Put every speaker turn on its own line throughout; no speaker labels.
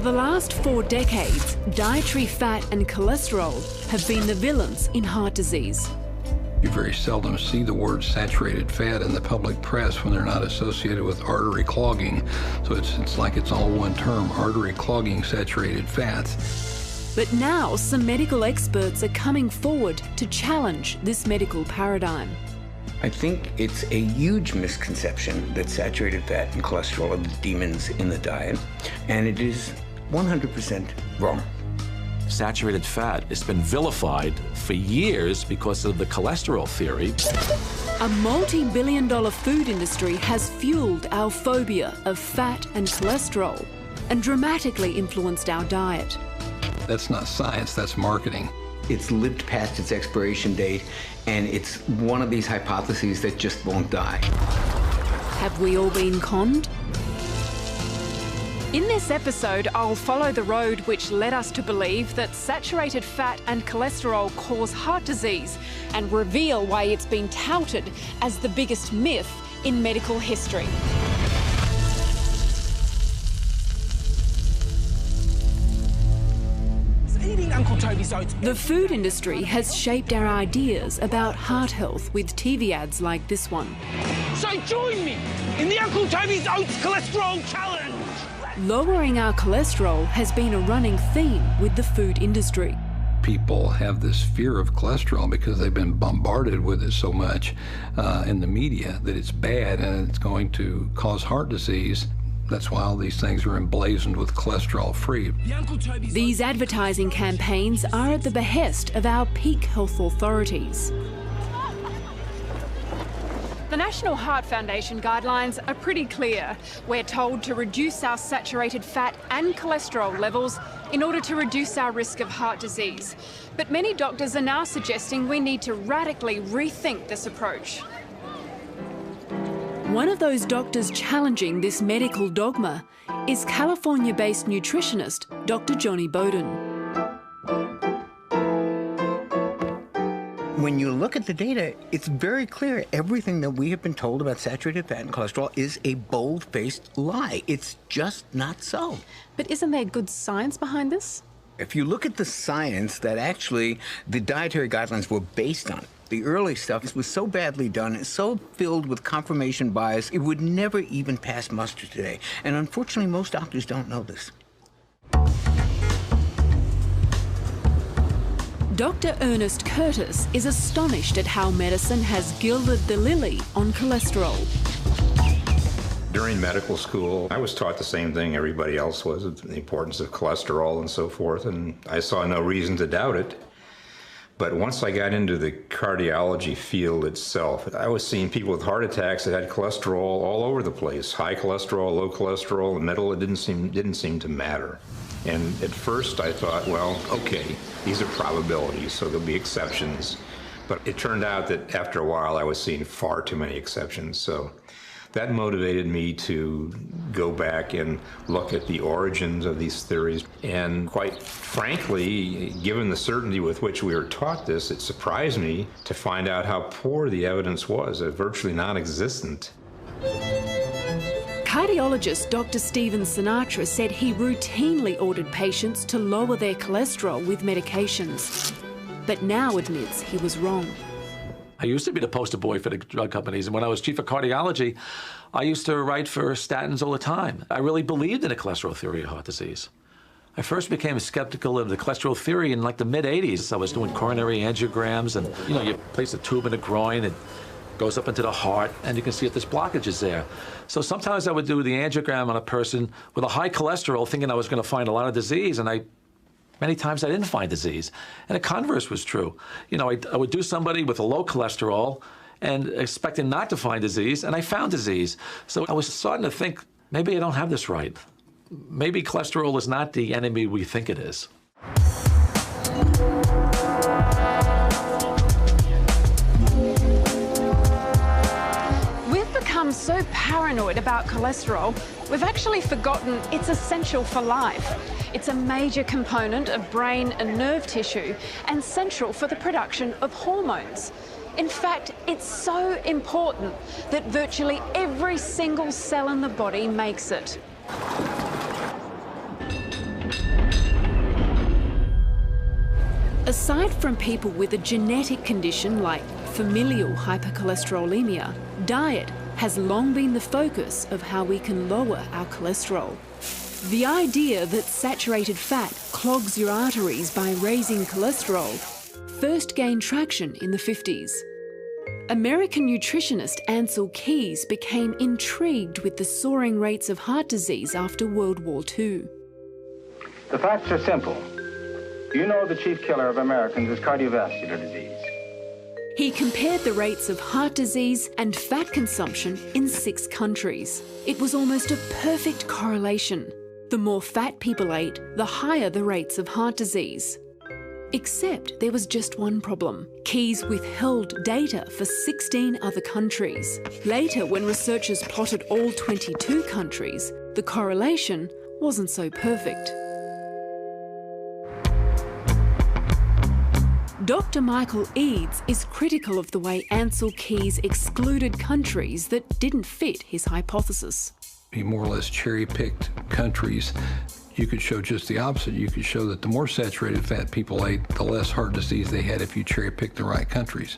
For the last 4 decades, dietary fat and cholesterol have been the villains in heart disease.
You very seldom see the word saturated fat in the public press when they're not associated with artery clogging. So it's like it's all one term, artery clogging saturated fats.
But now some medical experts are coming forward to challenge this medical paradigm.
I think it's a huge misconception that saturated fat and cholesterol are the demons in the diet, and it is 100% wrong.
Saturated fat has been vilified for years because of the cholesterol theory.
A multi-billion-dollar food industry has fueled our phobia of fat and cholesterol and dramatically influenced our diet.
That's not science, that's marketing.
It's lived past its expiration date, and it's one of these hypotheses that just won't die.
Have we all been conned? In this episode, I'll follow the road which led us to believe that saturated fat and cholesterol cause heart disease and reveal why it's been touted as the biggest myth in medical history. The food industry has shaped our ideas about heart health with TV ads like this one.
So join me in the Uncle Toby's Oats Cholesterol Challenge!
Lowering our cholesterol has been a running theme with the food industry.
People have this fear of cholesterol because they've been bombarded with it so much in the media that it's bad and it's going to cause heart disease. That's why all these things are emblazoned with cholesterol-free.
These advertising campaigns are at the behest of our peak health authorities. The National Heart Foundation guidelines are pretty clear. We're told to reduce our saturated fat and cholesterol levels in order to reduce our risk of heart disease. But many doctors are now suggesting we need to radically rethink this approach. One of those doctors challenging this medical dogma is California-based nutritionist Dr. Johnny Bowden.
When you look at the data, it's very clear everything that we have been told about saturated fat and cholesterol is a bold-faced lie. It's just not so.
But isn't there good science behind this?
If you look at the science that actually the dietary guidelines were based on, the early stuff was so badly done, and so filled with confirmation bias, it would never even pass muster today. And unfortunately, most doctors don't know this.
Dr. Ernest Curtis is astonished at how medicine has gilded the lily on cholesterol.
During medical school, I was taught the same thing everybody else was, the importance of cholesterol and so forth, and I saw no reason to doubt it. But once I got into the cardiology field itself, I was seeing people with heart attacks that had cholesterol all over the place. High cholesterol, low cholesterol, the middle, it didn't seem to matter. And at first I thought, well, okay, these are probabilities, so there'll be exceptions. But it turned out that after a while I was seeing far too many exceptions. So that motivated me to go back and look at the origins of these theories. And quite frankly, given the certainty with which we were taught this, it surprised me to find out how poor the evidence was, virtually non-existent.
Cardiologist Dr. Stephen Sinatra said he routinely ordered patients to lower their cholesterol with medications, but now admits he was wrong.
I used to be the poster boy for the drug companies, and when I was chief of cardiology, I used to write for statins all the time. I really believed in the cholesterol theory of heart disease. I first became skeptical of the cholesterol theory in like the mid-'80s. I was doing coronary angiograms, and you place a tube in the groin, it goes up into the heart, and you can see if there's blockages there. So sometimes I would do the angiogram on a person with a high cholesterol, thinking I was going to find a lot of disease, and many times I didn't find disease. And the converse was true. I would do somebody with a low cholesterol and expecting not to find disease, and I found disease. So I was starting to think, maybe I don't have this right. Maybe cholesterol is not the enemy we think it is.
We've become so paranoid about cholesterol, we've actually forgotten it's essential for life. It's a major component of brain and nerve tissue and central for the production of hormones. In fact, it's so important that virtually every single cell in the body makes it. Aside from people with a genetic condition like familial hypercholesterolemia, diet has long been the focus of how we can lower our cholesterol. The idea that saturated fat clogs your arteries by raising cholesterol first gained traction in the 50s. American nutritionist Ancel Keys became intrigued with the soaring rates of heart disease after World War II.
The facts are simple. You know the chief killer of Americans is cardiovascular disease.
He compared the rates of heart disease and fat consumption in 6 countries. It was almost a perfect correlation. The more fat people ate, the higher the rates of heart disease. Except there was just one problem. Keys withheld data for 16 other countries. Later, when researchers plotted all 22 countries, the correlation wasn't so perfect. Dr. Michael Eads is critical of the way Ancel Keys excluded countries that didn't fit his hypothesis.
He more or less cherry-picked countries. You could show just the opposite. You could show that the more saturated fat people ate, the less heart disease they had if you cherry-picked the right countries.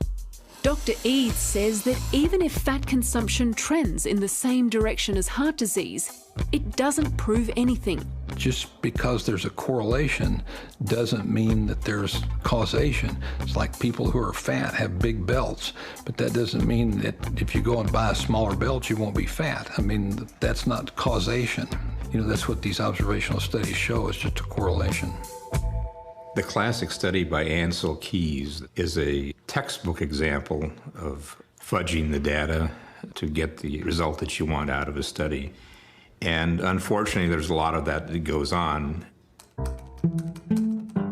Dr. Eads says that even if fat consumption trends in the same direction as heart disease, it doesn't prove anything.
Just because there's a correlation doesn't mean that there's causation. It's like people who are fat have big belts, but that doesn't mean that if you go and buy a smaller belt, you won't be fat. I mean, that's not causation. You know, that's what these observational studies show, is just a correlation.
The classic study by Ancel Keys is a textbook example of fudging the data to get the result that you want out of a study. And unfortunately, there's a lot of that goes on.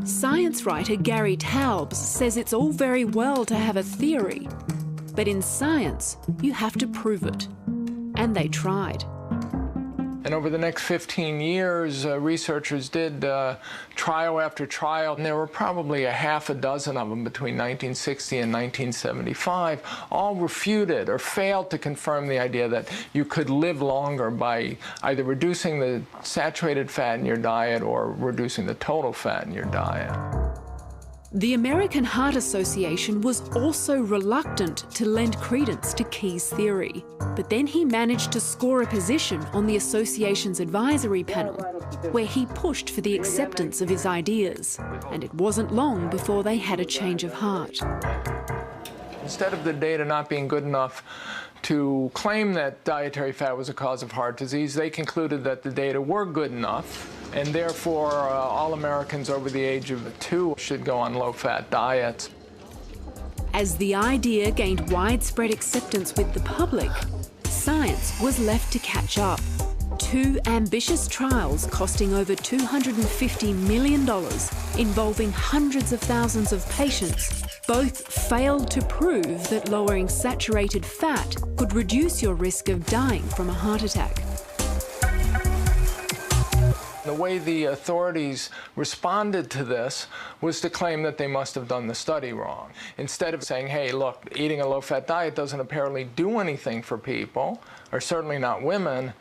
Science writer Gary Taubes says it's all very well to have a theory, but in science, you have to prove it. And they tried.
And over the next 15 years, researchers did trial after trial, and there were probably a half a dozen of them between 1960 and 1975, all refuted or failed to confirm the idea that you could live longer by either reducing the saturated fat in your diet or reducing the total fat in your diet.
The American Heart Association was also reluctant to lend credence to Keys' theory, but then he managed to score a position on the association's advisory panel, where he pushed for the acceptance of his ideas, and it wasn't long before they had a change of heart.
Instead of the data not being good enough to claim that dietary fat was a cause of heart disease, they concluded that the data were good enough, and therefore all Americans over the age of 2 should go on low-fat diets.
As the idea gained widespread acceptance with the public, science was left to catch up. 2 ambitious trials costing over $250 million, involving hundreds of thousands of patients, both failed to prove that lowering saturated fat could reduce your risk of dying from a heart attack.
The way the authorities responded to this was to claim that they must have done the study wrong. Instead of saying, hey, look, eating a low-fat diet doesn't apparently do anything for people, or certainly not women,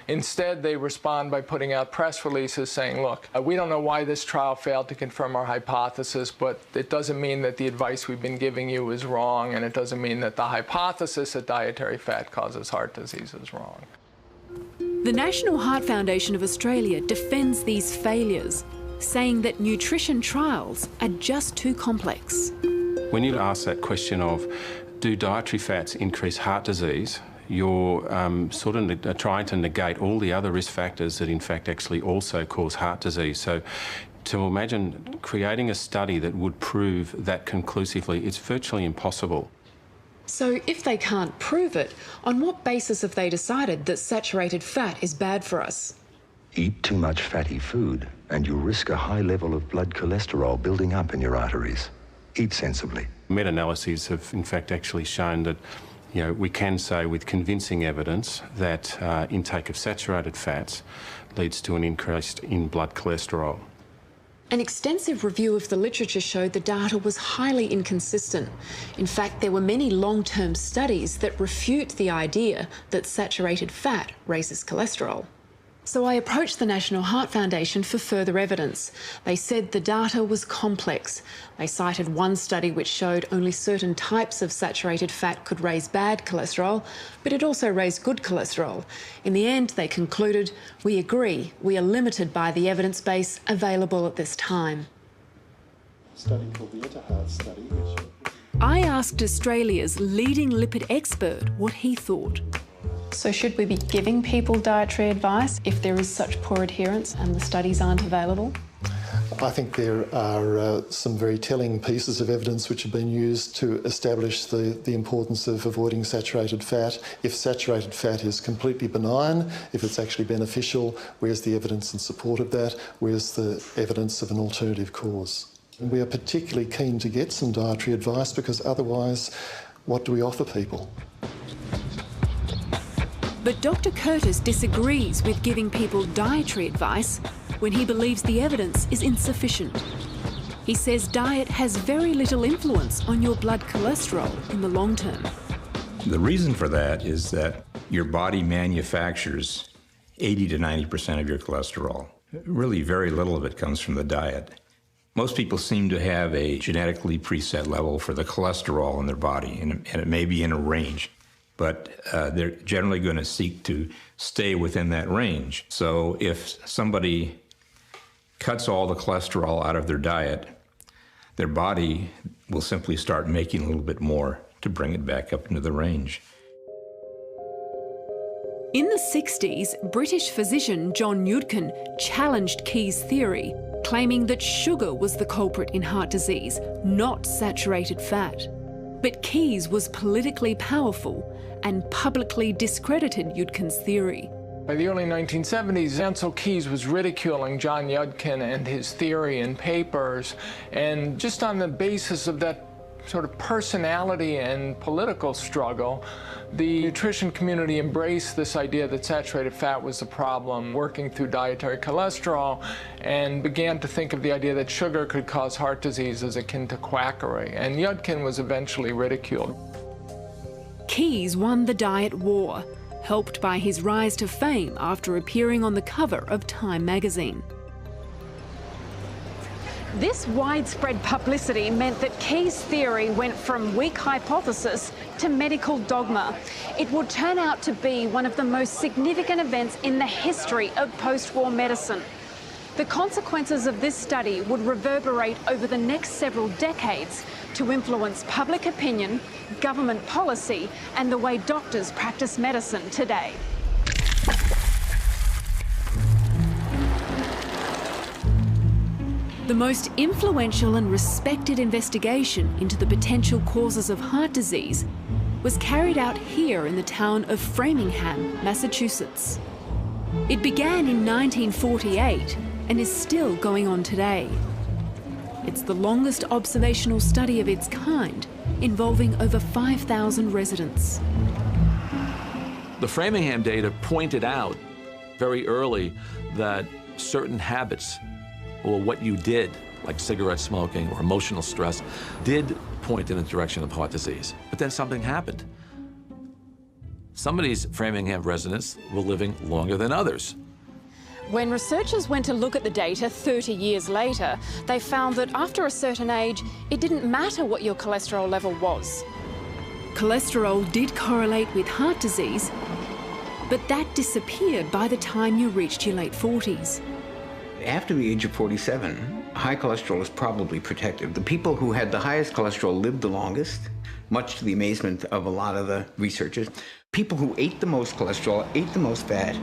instead they respond by putting out press releases saying, look, we don't know why this trial failed to confirm our hypothesis, but it doesn't mean that the advice we've been giving you is wrong, and it doesn't mean that the hypothesis that dietary fat causes heart disease is wrong.
The National Heart Foundation of Australia defends these failures, saying that nutrition trials are just too complex.
When you ask that question of, do dietary fats increase heart disease, you're sort of trying to negate all the other risk factors that in fact actually also cause heart disease. So to imagine creating a study that would prove that conclusively, it's virtually impossible.
So if they can't prove it, on what basis have they decided that saturated fat is bad for us?
Eat too much fatty food and you risk a high level of blood cholesterol building up in your arteries. Eat sensibly.
Meta-analyses have in fact actually shown that we can say with convincing evidence that intake of saturated fats leads to an increase in blood cholesterol.
An extensive review of the literature showed the data was highly inconsistent. In fact, there were many long-term studies that refute the idea that saturated fat raises cholesterol. So I approached the National Heart Foundation for further evidence. They said the data was complex. They cited one study which showed only certain types of saturated fat could raise bad cholesterol, but it also raised good cholesterol. In the end, they concluded, we agree, we are limited by the evidence base available at this time.
A study called the Heart study.
I asked Australia's leading lipid expert what he thought. So should we be giving people dietary advice if there is such poor adherence and the studies aren't available?
I think there are some very telling pieces of evidence which have been used to establish the importance of avoiding saturated fat. If saturated fat is completely benign, if it's actually beneficial, where's the evidence in support of that? Where's the evidence of an alternative cause? And we are particularly keen to get some dietary advice because otherwise, what do we offer people?
But Dr. Curtis disagrees with giving people dietary advice when he believes the evidence is insufficient. He says diet has very little influence on your blood cholesterol in the long term.
The reason for that is that your body manufactures 80 to 90% of your cholesterol. Really, very little of it comes from the diet. Most people seem to have a genetically preset level for the cholesterol in their body, and it may be in a range. But they're generally going to seek to stay within that range. So if somebody cuts all the cholesterol out of their diet, their body will simply start making a little bit more to bring it back up into the range.
In the 60s, British physician John Yudkin challenged Key's theory, claiming that sugar was the culprit in heart disease, not saturated fat. But Keyes was politically powerful and publicly discredited Yudkin's theory.
By the early 1970s, Ancel Keys was ridiculing John Yudkin and his theory in papers, and just on the basis of that sort of personality and political struggle, the nutrition community embraced this idea that saturated fat was the problem, working through dietary cholesterol, and began to think of the idea that sugar could cause heart disease as akin to quackery. And Yudkin was eventually ridiculed.
Keyes won the diet war, helped by his rise to fame after appearing on the cover of Time magazine. This widespread publicity meant that Keyes' theory went from weak hypothesis to medical dogma. It would turn out to be one of the most significant events in the history of post-war medicine. The consequences of this study would reverberate over the next several decades to influence public opinion, government policy, and the way doctors practice medicine today. The most influential and respected investigation into the potential causes of heart disease was carried out here in the town of Framingham, Massachusetts. It began in 1948 and is still going on today. It's the longest observational study of its kind, involving over 5,000 residents.
The Framingham data pointed out very early that certain habits, or what you did, like cigarette smoking or emotional stress, did point in the direction of heart disease. But then something happened. Some of these Framingham residents were living longer than others.
When researchers went to look at the data 30 years later, they found that after a certain age, it didn't matter what your cholesterol level was. Cholesterol did correlate with heart disease, but that disappeared by the time you reached your late 40s.
After the age of 47, high cholesterol is probably protective. The people who had the highest cholesterol lived the longest, much to the amazement of a lot of the researchers. People who ate the most cholesterol, ate the most fat,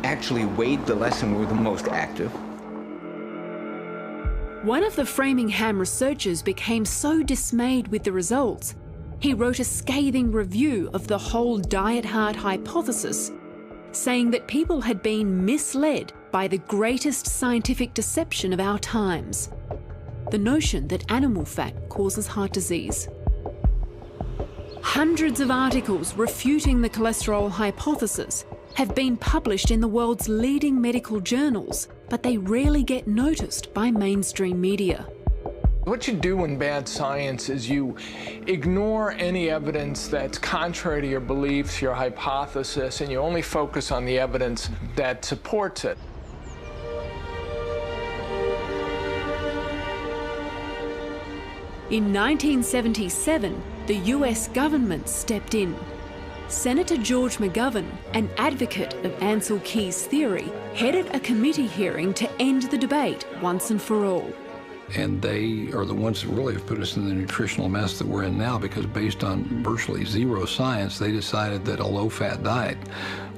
actually weighed the less and were the most active.
One of the Framingham researchers became so dismayed with the results, he wrote a scathing review of the whole diet heart hypothesis, saying that people had been misled by the greatest scientific deception of our times, the notion that animal fat causes heart disease. Hundreds of articles refuting the cholesterol hypothesis have been published in the world's leading medical journals, but they rarely get noticed by mainstream media.
What you do in bad science is you ignore any evidence that's contrary to your beliefs, your hypothesis, and you only focus on the evidence that supports it.
In 1977, the US government stepped in. Senator George McGovern, an advocate of Ansel Keys' theory, headed a committee hearing to end the debate once and for all.
And they are the ones that really have put us in the nutritional mess that we're in now, because based on virtually zero science, they decided that a low-fat diet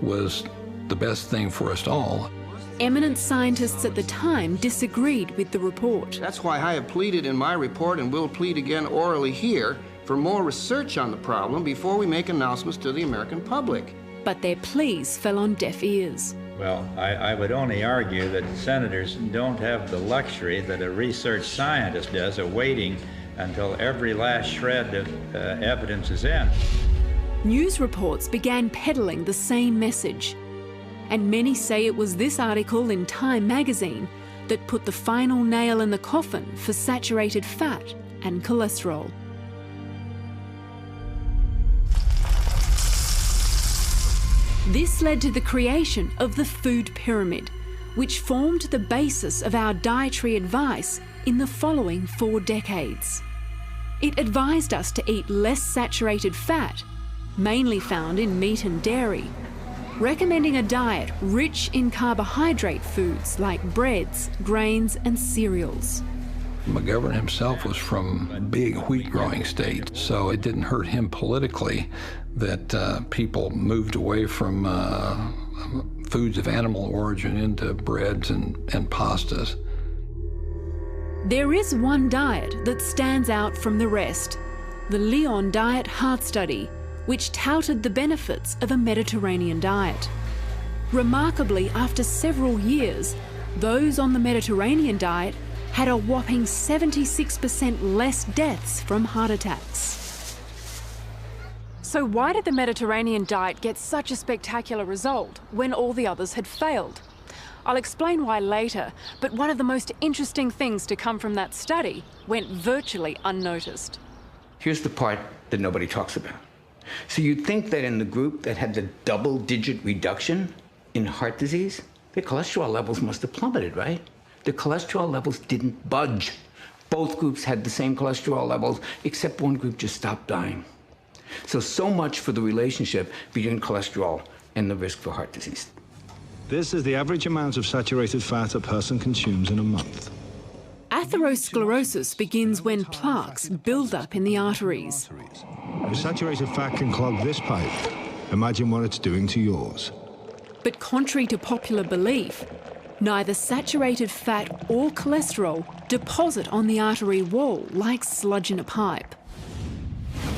was the best thing for us all.
Eminent scientists at the time disagreed with the report.
That's why I have pleaded in my report, and will plead again orally here, for more research on the problem before we make announcements to the American public.
But their pleas fell on deaf ears.
Well, I would only argue that senators don't have the luxury that a research scientist does of waiting until every last shred of evidence is in.
News reports began peddling the same message. And many say it was this article in Time magazine that put the final nail in the coffin for saturated fat and cholesterol. This led to the creation of the food pyramid, which formed the basis of our dietary advice in the following 4 decades. It advised us to eat less saturated fat, mainly found in meat and dairy, recommending a diet rich in carbohydrate foods like breads, grains and cereals.
McGovern himself was from a big wheat-growing state, so it didn't hurt him politically that people moved away from foods of animal origin into breads and pastas.
There is one diet that stands out from the rest, the Lyon Diet Heart Study, which touted the benefits of a Mediterranean diet. Remarkably, after several years, those on the Mediterranean diet had a whopping 76% less deaths from heart attacks. So why did the Mediterranean diet get such a spectacular result when all the others had failed? I'll explain why later, but one of the most interesting things to come from that study went virtually unnoticed.
Here's the part that nobody talks about. So you'd think that in the group that had the double-digit reduction in heart disease, their cholesterol levels must have plummeted, right? The cholesterol levels didn't budge. Both groups had the same cholesterol levels, except one group just stopped dying. So much for the relationship between cholesterol and the risk for heart disease.
This is the average amount of saturated fat a person consumes in a month.
Atherosclerosis begins when plaques build up in the arteries.
If saturated fat can clog this pipe, imagine what it's doing to yours.
But contrary to popular belief, neither saturated fat or cholesterol deposit on the artery wall like sludge in a pipe.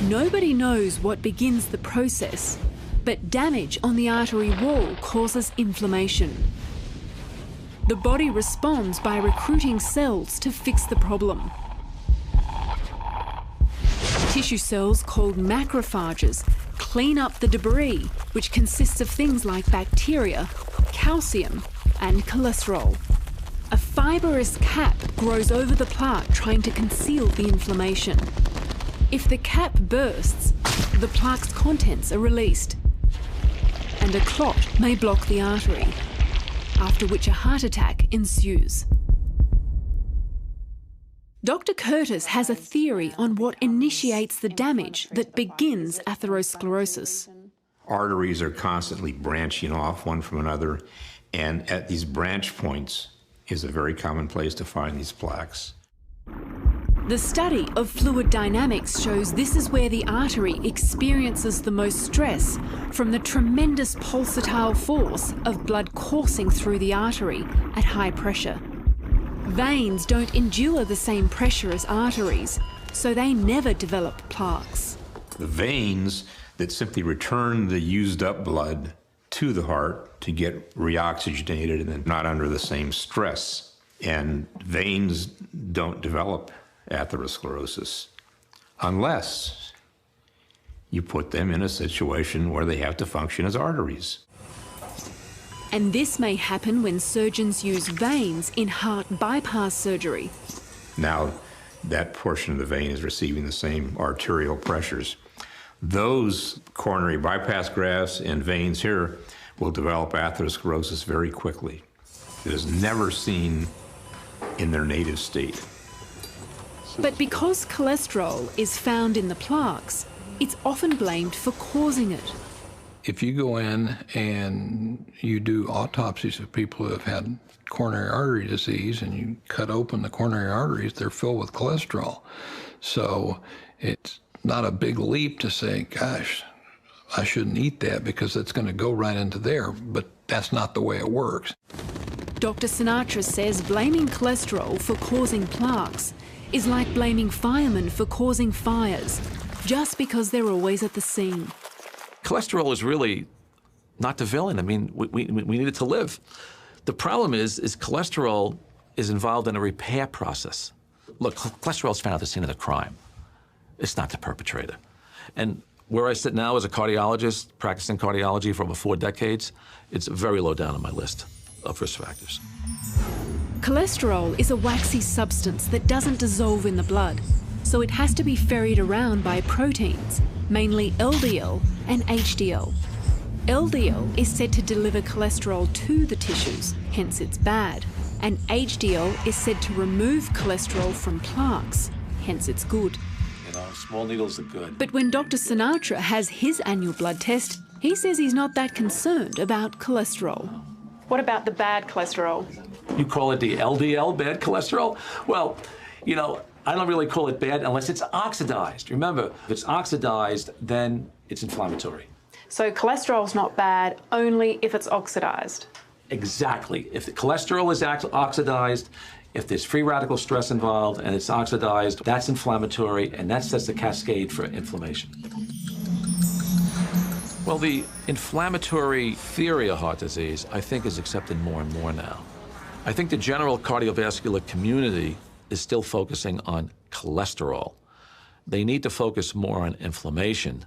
Nobody knows what begins the process, but damage on the artery wall causes inflammation. The body responds by recruiting cells to fix the problem. Tissue cells called macrophages clean up the debris, which consists of things like bacteria, calcium, and cholesterol. A fibrous cap grows over the plaque trying to conceal the inflammation. If the cap bursts, the plaque's contents are released, and a clot may block the artery, after which a heart attack ensues. Dr. Curtis has a theory on what initiates the damage that begins atherosclerosis.
Arteries are constantly branching off one from another, and at these branch points is a very common place to find these plaques.
The study of fluid dynamics shows this is where the artery experiences the most stress from the tremendous pulsatile force of blood coursing through the artery at high pressure. Veins don't endure the same pressure as arteries, so they never develop plaques.
The veins that simply return the used up blood to the heart to get reoxygenated and then not under the same stress. And veins don't develop atherosclerosis unless you put them in a situation where they have to function as arteries.
And this may happen when surgeons use veins in heart bypass surgery.
Now, that portion of the vein is receiving the same arterial pressures. Those coronary bypass grafts and veins here will develop atherosclerosis very quickly. It is never seen in their native state.
But because cholesterol is found in the plaques, it's often blamed for causing it.
If you go in and you do autopsies of people who have had coronary artery disease and you cut open the coronary arteries, they're filled with cholesterol. So it's not a big leap to say, gosh, I shouldn't eat that because it's going to go right into there, but that's not the way it works.
Dr. Sinatra says blaming cholesterol for causing plaques is like blaming firemen for causing fires, just because they're always at the scene.
Cholesterol is really not the villain. I mean, we need it to live. The problem is cholesterol is involved in a repair process. Look, cholesterol is found at the scene of the crime. It's not the perpetrator. And where I sit now as a cardiologist, practicing cardiology for over 4 decades, it's very low down on my list of risk factors.
Cholesterol is a waxy substance that doesn't dissolve in the blood, so it has to be ferried around by proteins, mainly LDL and HDL. LDL is said to deliver cholesterol to the tissues, hence it's bad, and HDL is said to remove cholesterol from plaques, hence it's good.
You know, small needles are good.
But when Dr. Sinatra has his annual blood test, he says he's not that concerned about cholesterol. What about the bad cholesterol?
You call it the LDL, bad cholesterol? Well, you know, I don't really call it bad unless it's oxidized. Remember, if it's oxidized, then it's inflammatory.
So cholesterol's not bad only if it's oxidized?
Exactly. If the cholesterol is oxidized, if there's free radical stress involved and it's oxidized, that's inflammatory, and that sets the cascade for inflammation. Well, the inflammatory theory of heart disease, I think, is accepted more and more now. I think the general cardiovascular community is still focusing on cholesterol. They need to focus more on inflammation.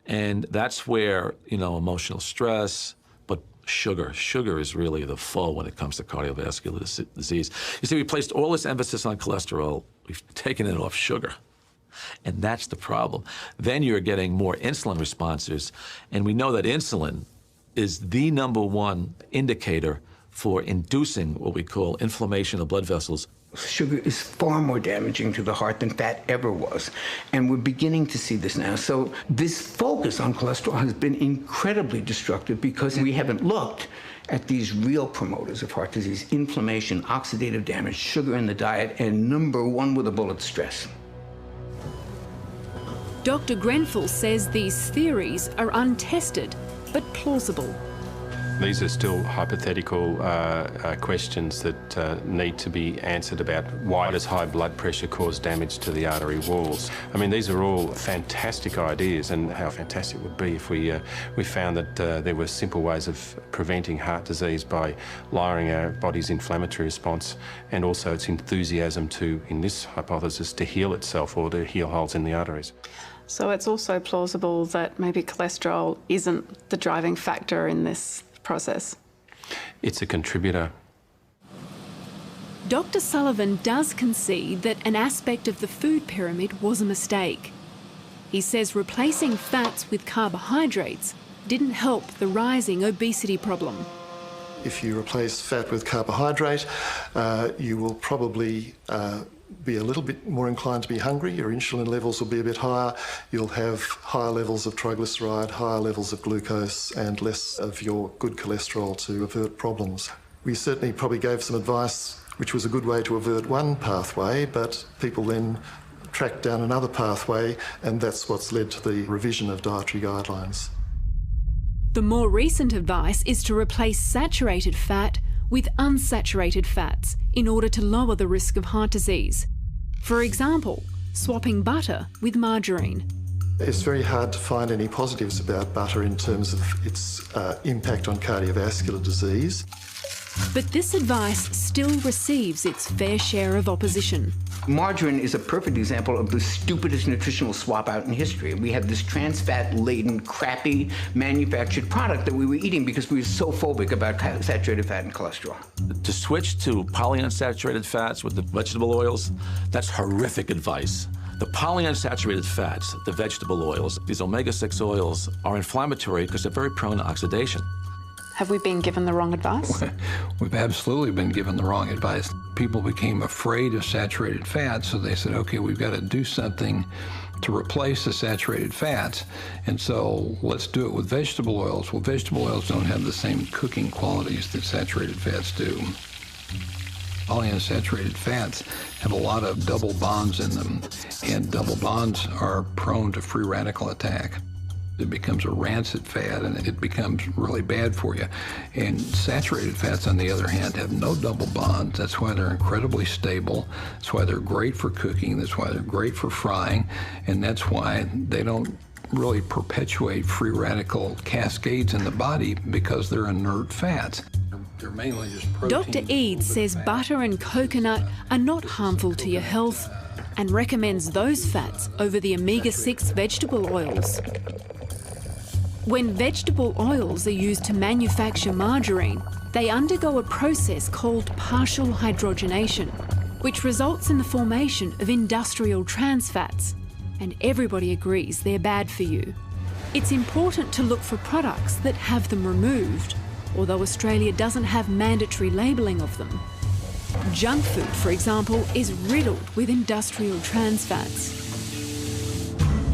And that's where, you know, emotional stress, but sugar is really the foe when it comes to cardiovascular disease. You see, we placed all this emphasis on cholesterol, we've taken it off sugar. And that's the problem. Then you're getting more insulin responses, and we know that insulin is the #1 indicator for inducing what we call inflammation of blood vessels.
Sugar is far more damaging to the heart than fat ever was, and we're beginning to see this now. So this focus on cholesterol has been incredibly destructive because we haven't looked at these real promoters of heart disease: inflammation, oxidative damage, sugar in the diet, and #1 with a bullet, stress.
Dr. Grenfell says these theories are untested but plausible.
These are still hypothetical questions that need to be answered about why does high blood pressure cause damage to the artery walls. I mean, these are all fantastic ideas, and how fantastic it would be if we found that there were simple ways of preventing heart disease by lowering our body's inflammatory response and also its enthusiasm to, in this hypothesis, to heal itself or to heal holes in the arteries.
So it's also plausible that maybe cholesterol isn't the driving factor in this process.
It's a contributor.
Dr. Sullivan does concede that an aspect of the food pyramid was a mistake. He says replacing fats with carbohydrates didn't help the rising obesity problem.
If you replace fat with carbohydrate, you will probably be a little bit more inclined to be hungry. Your insulin levels will be a bit higher. You'll have higher levels of triglyceride, higher levels of glucose, and less of your good cholesterol to avert problems. We certainly probably gave some advice which was a good way to avert one pathway, but people then tracked down another pathway, and that's what's led to the revision of dietary guidelines.
The more recent advice is to replace saturated fat with unsaturated fats in order to lower the risk of heart disease. For example, swapping butter with margarine.
It's very hard to find any positives about butter in terms of its impact on cardiovascular disease.
But this advice still receives its fair share of opposition.
Margarine is a perfect example of the stupidest nutritional swap out in history. We had this trans fat-laden, crappy, manufactured product that we were eating because we were so phobic about saturated fat and cholesterol.
To switch to polyunsaturated fats with the vegetable oils, that's horrific advice. The polyunsaturated fats, the vegetable oils, these omega-6 oils are inflammatory because they're very prone to oxidation.
Have we been given the wrong advice?
We've absolutely been given the wrong advice. People became afraid of saturated fats, so they said, okay, we've got to do something to replace the saturated fats, and so let's do it with vegetable oils. Well, vegetable oils don't have the same cooking qualities that saturated fats do. Polyunsaturated fats have a lot of double bonds in them, and double bonds are prone to free radical attack. It becomes a rancid fat, and it becomes really bad for you. And saturated fats, on the other hand, have no double bonds. That's why they're incredibly stable. That's why they're great for cooking. That's why they're great for frying. And that's why they don't really perpetuate free radical cascades in the body, because they're inert fats. They're mainly just protein.
Dr. Eads says butter and coconut are not harmful to your health and recommends those fats over the omega-6 vegetable oils. When vegetable oils are used to manufacture margarine, they undergo a process called partial hydrogenation, which results in the formation of industrial trans fats, and everybody agrees they're bad for you. It's important to look for products that have them removed, although Australia doesn't have mandatory labelling of them. Junk food, for example, is riddled with industrial trans fats.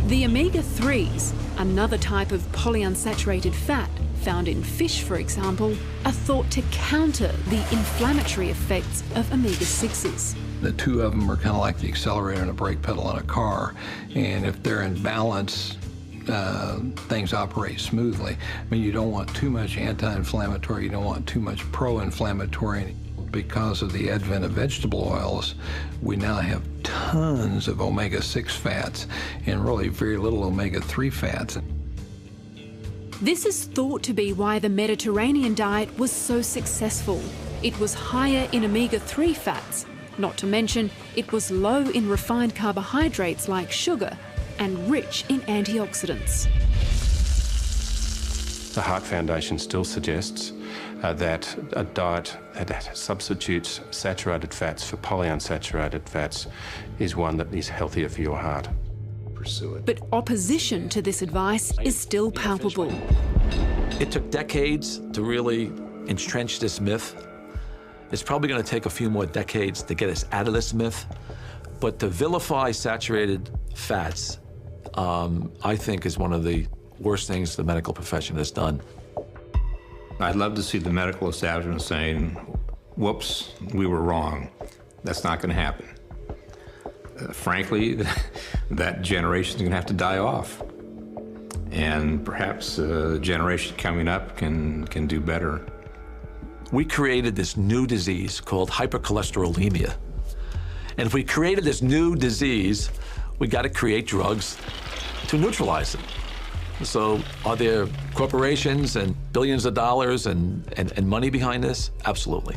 The omega-3s, another type of polyunsaturated fat found in fish, for example, are thought to counter the inflammatory effects of omega-6s.
The two of them are kind of like the accelerator and a brake pedal on a car, and if they're in balance, things operate smoothly. I mean, you don't want too much anti-inflammatory, you don't want too much pro-inflammatory. Because of the advent of vegetable oils, we now have tons of omega-6 fats and really very little omega-3 fats.
This is thought to be why the Mediterranean diet was so successful. It was higher in omega-3 fats, not to mention it was low in refined carbohydrates like sugar and rich in antioxidants.
The Heart Foundation still suggests that a diet that substitutes saturated fats for polyunsaturated fats is one that is healthier for your heart.
Pursue it.
But opposition to this advice is still palpable.
It took decades to really entrench this myth. It's probably going to take a few more decades to get us out of this myth. But to vilify saturated fats, I think, is one of the worst things the medical profession has done.
I'd love to see the medical establishment saying, whoops, we were wrong. That's not going to happen. Frankly, that generation is going to have to die off. And perhaps the generation coming up can do better.
We created this new disease called hypercholesterolemia. And if we created this new disease, we got to create drugs to neutralize it. So are there corporations and billions of dollars and money behind this? Absolutely.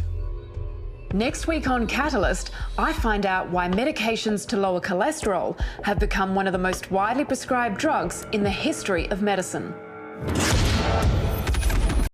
Next week on Catalyst, I find out why medications to lower cholesterol have become one of the most widely prescribed drugs in the history of medicine.